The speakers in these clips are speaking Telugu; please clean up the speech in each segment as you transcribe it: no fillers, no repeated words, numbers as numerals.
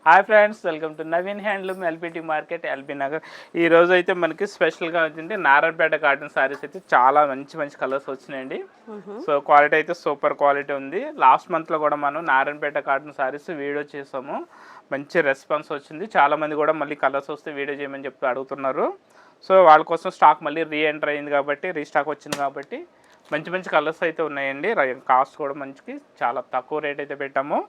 Hi friends, welcome to Naveen handloom LPT market LB Nagar. ఈ రోజు అయితే మనకి స్పెషల్గా వచ్చింది నారాయణపేట కాటన్ సారీస్ అయితే చాలా మంచి మంచి కలర్స్ వచ్చినాయండి. సో క్వాలిటీ అయితే సూపర్ క్వాలిటీ ఉంది. లాస్ట్ మంత్లో కూడా మనం నారాయణపేట కాటన్ సారీస్ వీడియో చేసాము, మంచి రెస్పాన్స్ వచ్చింది. చాలామంది కూడా మళ్ళీ కలర్స్ వస్తే వీడియో చేయమని చెప్పి అడుగుతున్నారు. సో వాళ్ళ కోసం స్టాక్ మళ్ళీ రీఎంటర్ అయింది కాబట్టి, రీస్టాక్ వచ్చింది కాబట్టి మంచి మంచి కలర్స్ అయితే ఉన్నాయండి. కాస్ట్ కూడా మంచికి చాలా తక్కువ రేట్ అయితే పెట్టాము.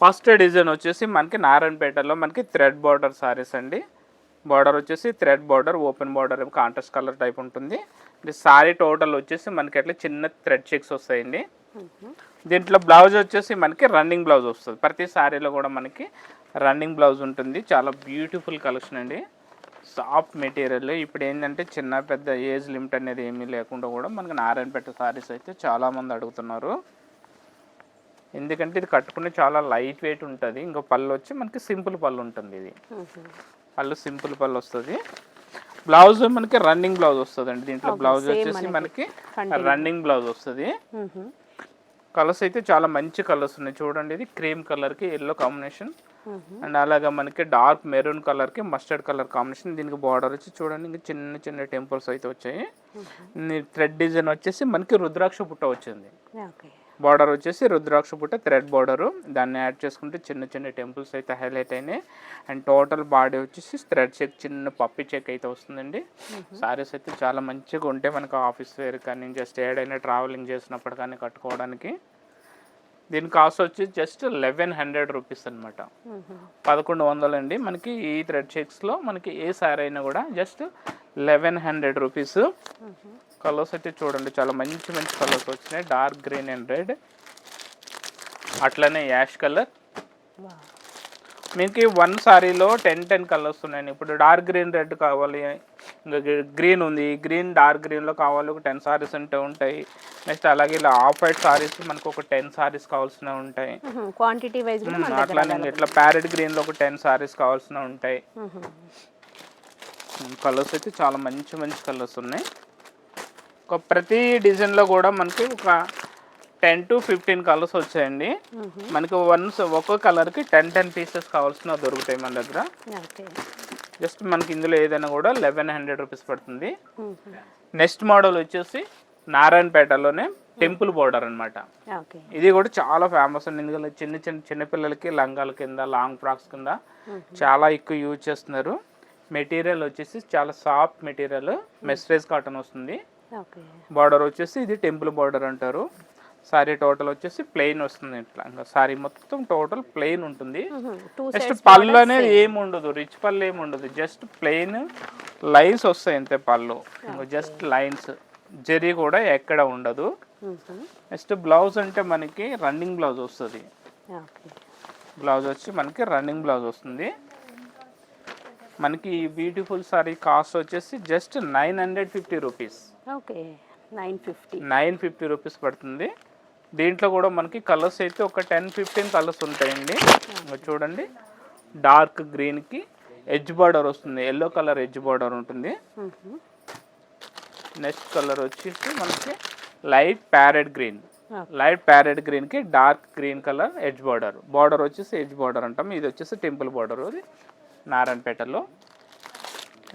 ఫస్ట్ డిజైన్ వచ్చేసి మనకి నారాయణపేటలో మనకి థ్రెడ్ బార్డర్ సారీస్ అండి. బార్డర్ వచ్చేసి thread border, open border contrast colour type ఉంటుంది. సారీ టోటల్ వచ్చేసి మనకి అట్లా చిన్న థ్రెడ్ చెక్స్ వస్తాయండి. దీంట్లో బ్లౌజ్ వచ్చేసి మనకి రన్నింగ్ బ్లౌజ్ వస్తుంది. ప్రతి సారీలో కూడా మనకి రన్నింగ్ బ్లౌజ్ ఉంటుంది. చాలా బ్యూటిఫుల్ కలెక్షన్ అండి, సాఫ్ట్ మెటీరియల్. ఇప్పుడు ఏంటంటే చిన్న పెద్ద ఏజ్ లిమిట్ అనేది ఏమీ లేకుండా కూడా మనకి నారాయణపేట సారీస్ అయితే చాలామంది అడుగుతున్నారు. ఎందుకంటే ఇది కట్టుకునే చాలా లైట్ వెయిట్ ఉంటుంది. ఇంకా పళ్ళు వచ్చి మనకి సింపుల్ పళ్ళు ఉంటుంది. ఇది పళ్ళు సింపుల్ పళ్ళు వస్తుంది. బ్లౌజ్ మనకి రన్నింగ్ బ్లౌజ్ వస్తుంది అండి. దీంట్లో బ్లౌజ్ వచ్చేసి మనకి రన్నింగ్ బ్లౌజ్ వస్తుంది. కలర్స్ అయితే చాలా మంచి కలర్స్ ఉన్నాయి చూడండి. ఇది క్రీమ్ కలర్కి ఎల్లో కాంబినేషన్ అండ్ అలాగే మనకి డార్క్ మెరూన్ కలర్కి మస్టర్డ్ కలర్ కాంబినేషన్. దీనికి బార్డర్ వచ్చి చూడండి, ఇంకా చిన్న చిన్న టెంపుల్స్ అయితే వచ్చాయి. థ్రెడ్ డిజైన్ వచ్చేసి మనకి రుద్రాక్ష పుట్ట వచ్చింది. బార్డర్ వచ్చేసి రుద్రాక్ష పుట్ట థ్రెడ్ బార్డరు, దాన్ని యాడ్ చేసుకుంటే చిన్న చిన్న టెంపుల్స్ అయితే హైలైట్ అయినాయి. అండ్ టోటల్ బాడీ వచ్చేసి థ్రెడ్ చెక్, చిన్న పప్పి చెక్ అయితే వస్తుందండి. సారీస్ అయితే చాలా మంచిగా ఉంటాయి మనకు ఆఫీస్ వేర్ కానీ జస్ట్ ఏడైనా ట్రావెలింగ్ చేసినప్పుడు కానీ కట్టుకోవడానికి. దీని కాస్ట్ వచ్చి జస్ట్ 1100 రూపీస్ అనమాట, 1100 అండి. మనకి ఈ థ్రెడ్ చెక్స్లో మనకి ఏ సారీ అయినా కూడా జస్ట్ 1100 రూపీస్. కలర్స్ అయితే చూడండి, చాలా మంచి మంచి కలర్స్ వచ్చినాయి. డార్క్ గ్రీన్ అండ్ రెడ్, అట్లనే యాష్ కలర్. మీకు వన్ సారీలో 10 కలర్స్ ఉన్నాయండి. ఇప్పుడు డార్క్ గ్రీన్ రెడ్ కావాలి, ఇంకా గ్రీన్ ఉంది, గ్రీన్ డార్క్ గ్రీన్లో కావాలి, ఒక 10 సారీస్ ఉంటే ఉంటాయి. నెక్స్ట్ అలాగే ఇలా ఆఫ్ వైట్ సారీస్ మనకు ఒక 10 సారీస్ కావాల్సిన ఉంటాయి. క్వాంటిటీ వైజ్ అట్లానే ఇట్లా ప్యారెట్ గ్రీన్లో ఒక 10 సారీస్ కావాల్సిన ఉంటాయి. కలర్స్ అయితే చాలా మంచి మంచి కలర్స్ ఉన్నాయి. ఒక ప్రతి డిజైన్లో కూడా మనకి ఒక 10 to 15 కలర్స్ వచ్చాయండి. మనకి ఒక్కో కలర్కి 10 పీసెస్ కావాల్సిన దొరుకుతాయి మన దగ్గర. జస్ట్ మనకి ఇందులో ఏదైనా కూడా 1100 రూపీస్ పడుతుంది. నెక్స్ట్ మోడల్ వచ్చేసి నారాయణపేటలోనే టెంపుల్ బోర్డర్ అనమాట. ఇది కూడా చాలా ఫేమస్ అండి. ఇందులో చిన్నపిల్లలకి లంగాల కింద, లాంగ్ ఫ్రాక్స్ కింద చాలా ఎక్కువ యూజ్ చేస్తున్నారు. మెటీరియల్ వచ్చేసి చాలా సాఫ్ట్ మెటీరియల్, మెస్రేజ్ కాటన్ వస్తుంది. బార్డర్ వచ్చేసి ఇది టెంపుల్ బార్డర్ అంటారు. సారీ టోటల్ వచ్చేసి ప్లెయిన్ వస్తుంది. ఇట్లా ఇంకా సారీ మొత్తం టోటల్ ప్లెయిన్ ఉంటుంది. జస్ట్ పళ్ళు అనేది ఏమి ఉండదు, రిచ్ పళ్ళు ఏమి ఉండదు, జస్ట్ ప్లెయిన్ లైన్స్ వస్తాయి అంతే పళ్ళు, జస్ట్ లైన్స్. జరీ కూడా ఎక్కడ ఉండదు. నెక్స్ట్ బ్లౌజ్ అంటే మనకి రన్నింగ్ బ్లౌజ్ వస్తుంది. బ్లౌజ్ వచ్చి మనకి రన్నింగ్ బ్లౌజ్ వస్తుంది. మనకి ఈ బ్యూటిఫుల్ సారీ కాస్ట్ వచ్చేసి జస్ట్ 950 రూపీస్. 950 రూపీస్ పడుతుంది. దీంట్లో కూడా మనకి కలర్స్ అయితే ఒక 10-15 కలర్స్ ఉంటాయండి. చూడండి, డార్క్ గ్రీన్కి ఎడ్జ్ బార్డర్ వస్తుంది, ఎల్లో కలర్ ఎడ్జ్ బార్డర్ ఉంటుంది. నెక్స్ట్ కలర్ వచ్చేసి మనకి లైట్ ప్యారెట్ గ్రీన్కి dark green colour edge border. Border వచ్చేసి ఎడ్జ్ బార్డర్ అంటాం. ఇది వచ్చేసి టెంపుల్ బార్డర్ అది నారాయణపేటలో.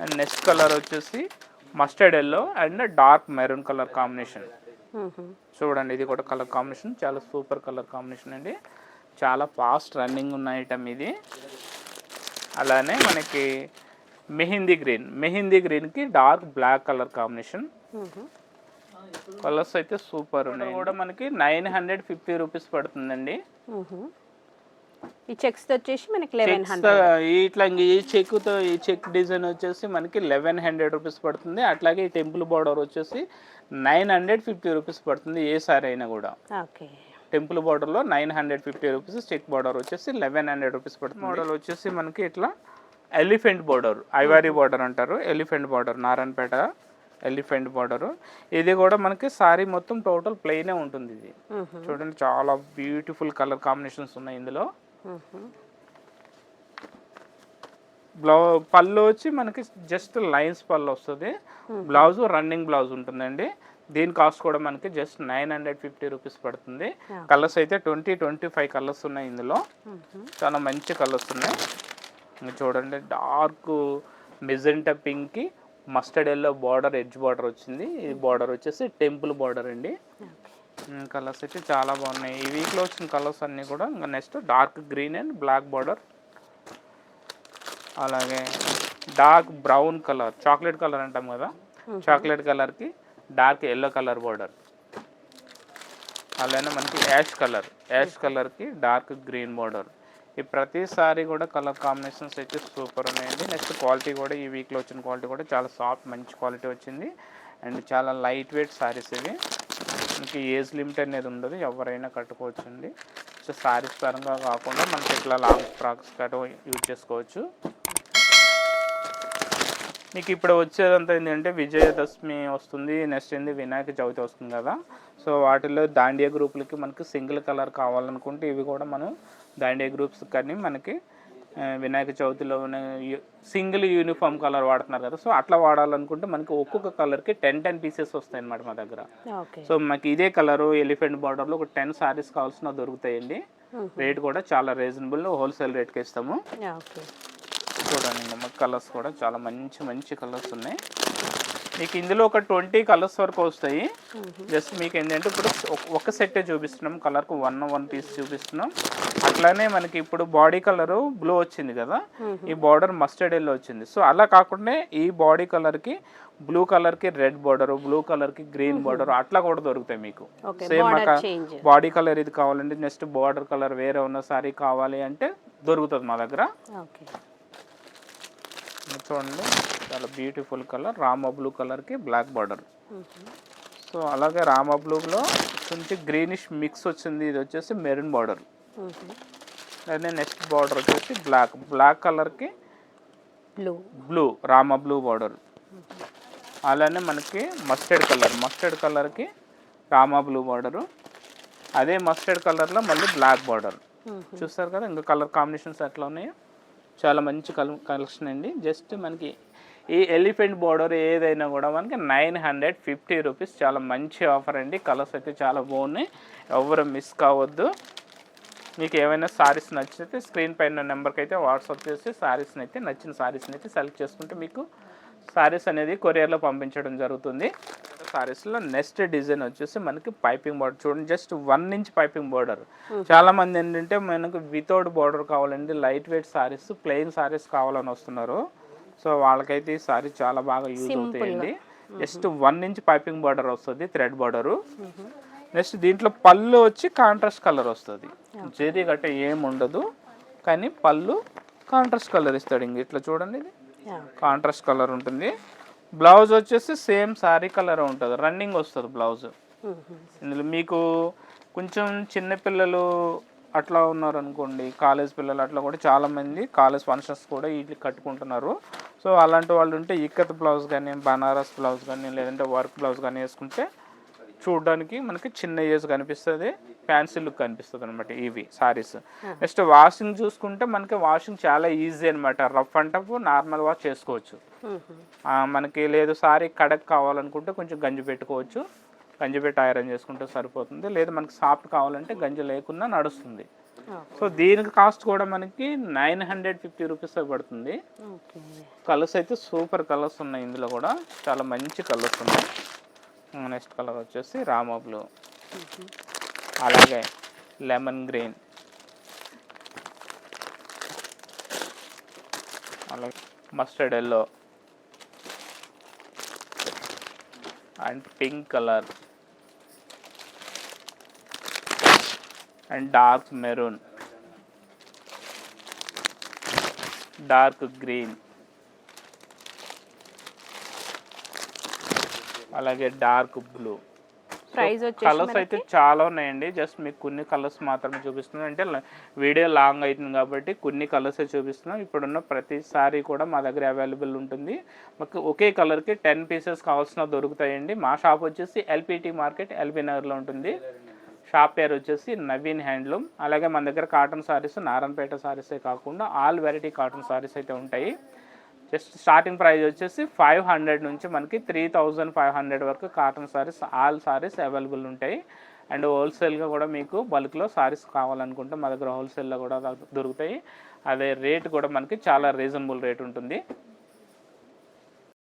అండ్ నెక్స్ట్ కలర్ వచ్చేసి mustard yellow and dark maroon colour combination. చూడండి, ఇది కూడా కలర్ కాంబినేషన్ చాలా సూపర్ కలర్ కాంబినేషన్ అండి. చాలా ఫాస్ట్ రన్నింగ్ ఉన్న ఐటమ్ ఇది. అలానే మనకి మెహందీ గ్రీన్కి dark black colour combination. Colours అయితే సూపర్ ఉన్నాయి. కూడా మనకి 950 రూపీస్ పడుతుందండి. ఈ చెక్స్ వచ్చేసి మనకి 1100. ఇట్లా ఈ చెక్తో ఈ చెక్ డిజైన్ వచ్చేసి మనకి 1100 రూపీస్ పడుతుంది. అట్లాగే ఈ టెంపుల్ బార్డర్ వచ్చేసి 950 రూపీస్ పడుతుంది ఏ సారీ అయినా కూడా. టెంపుల్ బార్డర్లో 950 రూపీస్, చెక్ బార్డర్ వచ్చేసి 1100 రూపీస్ పడుతుంది. మోడల్ వచ్చేసి మనకి ఇట్లా ఎలిఫెంట్ బార్డర్, ఐవరీ బార్డర్ అంటారు. Elephant border, Narayanpet elephant border. ఇది కూడా మనకి సారీ మొత్తం టోటల్ ప్లెయినే ఉంటుంది. ఇది చూడండి, చాలా బ్యూటిఫుల్ కలర్ కాంబినేషన్స్ ఉన్నాయి ఇందులో. పళ్ళు వచ్చి మనకి జస్ట్ లైన్స్ పళ్ళు వస్తుంది. బ్లౌజ్ రన్నింగ్ బ్లౌజ్ ఉంటుందండి. దీని కాస్ట్ కూడా మనకి జస్ట్ 950 రూపీస్ పడుతుంది. కలర్స్ అయితే 25 కలర్స్ ఉన్నాయి ఇందులో. చాలా మంచి కలర్స్ ఉన్నాయి. మీరు చూడండి, డార్క్ మెజెంటా పింక్కి mustard yellow border, edge border వచ్చింది. ఈ బార్డర్ వచ్చేసి టెంపుల్ బార్డర్ అండి. కలర్స్ అయితే చాలా బాగున్నాయి. ఈ వీక్లో వచ్చిన కలర్స్ అన్నీ కూడా. ఇంకా next dark green and black border, అలాగే dark brown colour, chocolate colour అంటాం కదా, చాక్లెట్ కలర్కి డార్క్ ఎల్లో కలర్ బార్డర్, అలానే మనకి యాష్ కలర్కి డార్క్ గ్రీన్ బార్డర్. ఈ ప్రతిసారి కూడా కలర్ కాంబినేషన్స్ అయితే సూపర్ ఉన్నాయండి. నెక్స్ట్ క్వాలిటీ కూడా ఈ వీక్లో వచ్చిన క్వాలిటీ కూడా చాలా సాఫ్ట్, మంచి క్వాలిటీ వచ్చింది. అండ్ చాలా లైట్ వెయిట్ సారీస్ ఇవి. మనకి ఏజ్ లిమిట్ అనేది ఉండదు, ఎవరైనా కట్టుకోవచ్చు అండి. సో సారీస్ పరంగా కాకుండా మనకి ఇట్లా లాంగ్ ఫ్రాక్స్ కట్ట యూజ్ చేసుకోవచ్చు. మీకు ఇప్పుడు వచ్చేదంతా ఏంటంటే విజయదశమి వస్తుంది, నెక్స్ట్ ఏంది వినాయక చవితి వస్తుంది కదా. సో వాటిల్లో దాండియా గ్రూపులకి మనకి సింగిల్ కలర్ కావాలనుకుంటే ఇవి కూడా మనం దాండియా గ్రూప్స్ కానీ మనకి వినాయక చవితిలో సింగిల్ యూనిఫామ్ కలర్ వాడుతున్నారు కదా. సో అట్లా వాడాలనుకుంటే మనకి ఒక్కొక్క కలర్కి 10 పీసెస్ వస్తాయి అన్నమాట మా దగ్గర. సో మనకి ఇదే కలరు ఎలిఫెంట్ బార్డర్లో ఒక 10 సారీస్ కావాల్సిన దొరుకుతాయండి. రేట్ కూడా చాలా రీజనబుల్, హోల్సేల్ రేట్కి ఇస్తాము. చూడండి, మనకి కలర్స్ కూడా చాలా మంచి కలర్స్ ఉన్నాయి. మీకు ఇందులో ఒక 20 కలర్స్ వరకు వస్తాయి. జస్ట్ మీకు ఏంటంటే ఇప్పుడు ఒక సెట్టే చూపిస్తున్నాం, కలర్కు వన్ పీస్ చూపిస్తున్నాం. అట్లానే మనకి ఇప్పుడు బాడీ కలరు బ్లూ వచ్చింది కదా, ఈ బార్డర్ మస్టర్డ్ ఎల్లో వచ్చింది. సో అలా కాకుండా ఈ బాడీ కలర్కి బ్లూ కలర్కి రెడ్ బార్డర్, బ్లూ కలర్కి గ్రీన్ బార్డర్ అట్లా కూడా దొరుకుతాయి మీకు. సేమ్ బాడీ కలర్ ఇది కావాలంటే నెక్స్ట్ బార్డర్ కలర్ వేరే ఉన్న సారీ కావాలి అంటే దొరుకుతుంది మా దగ్గర. చూడండి, చాలా బ్యూటిఫుల్ కలర్ రామా బ్లూ కలర్కి బ్లాక్ బార్డర్. సో అలాగే రామా బ్లూలో కొంచెం గ్రీనిష్ మిక్స్ వచ్చింది, ఇది వచ్చేసి మెరూన్ బార్డర్. అదే నెక్స్ట్ బార్డర్ వచ్చేసి బ్లాక్ కలర్కి బ్లూ రామా బ్లూ బార్డర్. అలానే మనకి మస్టర్డ్ కలర్కి రామా బ్లూ బార్డరు. అదే మస్టర్డ్ కలర్లో మళ్ళీ బ్లాక్ బార్డర్. చూస్తారు కదా ఇంకా కలర్ కాంబినేషన్స్ ఎట్లా ఉన్నాయో. చాలా మంచి కలెక్షన్ అండి. జస్ట్ మనకి ఈ ఎలిఫెంట్ బార్డర్ ఏదైనా కూడా మనకి 950 రూపీస్. చాలా మంచి ఆఫర్ అండి. కలర్స్ అయితే చాలా బాగున్నాయి, ఎవరు మిస్ కావద్దు. మీకు ఏమైనా సారీస్ నచ్చితే స్క్రీన్ పైన నెంబర్కి అయితే వాట్సాప్ చేసి సారీస్ని అయితే నచ్చిన సారీస్ని అయితే సెలెక్ట్ చేసుకుంటే మీకు సారీస్ అనేది కొరియర్లో పంపించడం జరుగుతుంది. సారీస్లో నెక్స్ట్ డిజైన్ వచ్చేసి మనకి పైపింగ్ బార్డర్. చూడండి, జస్ట్ 1 ఇంచ్ పైపింగ్ బార్డర్. చాలా మంది ఏంటంటే మనకు వితౌట్ బార్డర్ కావాలండి, light weight saris, plain saris కావాలని వస్తున్నారు. సో వాళ్ళకైతే ఈ సారీ చాలా బాగా యూజ్ అవుతాయండి. జస్ట్ 1 ఇంచ్ పైపింగ్ బార్డర్ వస్తుంది, థ్రెడ్ బార్డరు. నెక్స్ట్ దీంట్లో పళ్ళు వచ్చి కాంట్రాస్ట్ కలర్ వస్తుంది, జరీ గట్ట ఏమి ఉండదు, కానీ పళ్ళు కాంట్రాస్ట్ కలర్ ఇస్తాడు. ఇంక ఇట్లా చూడండి, ఇది కాంట్రాస్ట్ కలర్ ఉంటుంది. బ్లౌజ్ వచ్చేసి సేమ్ సారీ కలర్ ఉంటుంది, రన్నింగ్ వస్తుంది బ్లౌజ్. ఇందులో మీకు కొంచెం చిన్నపిల్లలు అట్లా ఉన్నారనుకోండి, కాలేజ్ పిల్లలు అట్లా కూడా చాలామంది కాలేజ్ ఫంక్షన్స్ కూడా వీటికి కట్టుకుంటున్నారు. సో అలాంటి వాళ్ళు ఉంటే ఇక్కత్ బ్లౌజ్ కానీ, బనారస్ బ్లౌజ్ కానీ, లేదంటే వర్క్ బ్లౌజ్ కానీ వేసుకుంటే చూడడానికి మనకి చిన్న ఏజ్ కనిపిస్తుంది, ఫ్యాన్సీ లుక్ కనిపిస్తుంది అనమాట ఇవి సారీస్. నెక్స్ట్ వాషింగ్ చూసుకుంటే మనకి వాషింగ్ చాలా ఈజీ అనమాట. Rough and tough normal wash చేసుకోవచ్చు. మనకి లేదు సారీ కడక్ కావాలనుకుంటే కొంచెం గంజి పెట్టుకోవచ్చు, గంజి పెట్టి ఐరన్ చేసుకుంటే సరిపోతుంది. లేదు మనకి సాఫ్ట్ కావాలంటే గంజి లేకున్నా నడుస్తుంది. సో దీనికి కాస్ట్ కూడా మనకి 950 రూపీస్ పడుతుంది. కలర్స్ అయితే సూపర్ కలర్స్ ఉన్నాయి, ఇందులో కూడా చాలా మంచి కలర్స్ ఉన్నాయి. నెక్స్ట్ కలర్ వచ్చేసి రామా బ్లూ, అలాగే లెమన్ గ్రీన్, అలాగే mustard yellow and pink colour and dark maroon, dark green, అలాగే డార్క్ బ్లూ. కలర్స్ అయితే చాలా ఉన్నాయండి. జస్ట్ మీకు కొన్ని కలర్స్ మాత్రమే చూపిస్తున్నాం, అంటే వీడియో లాంగ్ అవుతుంది కాబట్టి కొన్ని కలర్సే చూపిస్తున్నాం. ఇప్పుడున్న ప్రతిసారి కూడా మా దగ్గర అవైలబుల్ ఉంటుంది. మాకు ఒకే కలర్కి 10 పీసెస్ కావాల్సిన దొరుకుతాయండి. మా షాప్ వచ్చేసి ఎల్పిటి మార్కెట్, ఎల్బీ నగర్లో ఉంటుంది. షాప్ పేరు వచ్చేసి నవీన్ హ్యాండ్లూమ్. అలాగే మన దగ్గర కాటన్ సారీస్, నారాయణపేట సారీసే కాకుండా ఆల్ వెరైటీ కాటన్ సారీస్ అయితే ఉంటాయి. జస్ట్ స్టార్టింగ్ ప్రైస్ వచ్చేసి 500 నుంచి మనకి 3500 వరకు cotton saris all saris available ఉంటాయి. అండ్ హోల్సేల్గా కూడా మీకు బల్క్లో సారీస్ కావాలనుకుంటే మా దగ్గర హోల్సేల్లో కూడా దొరుకుతాయి. అదే రేట్ కూడా మనకి చాలా రీజనబుల్ రేట్ ఉంటుంది.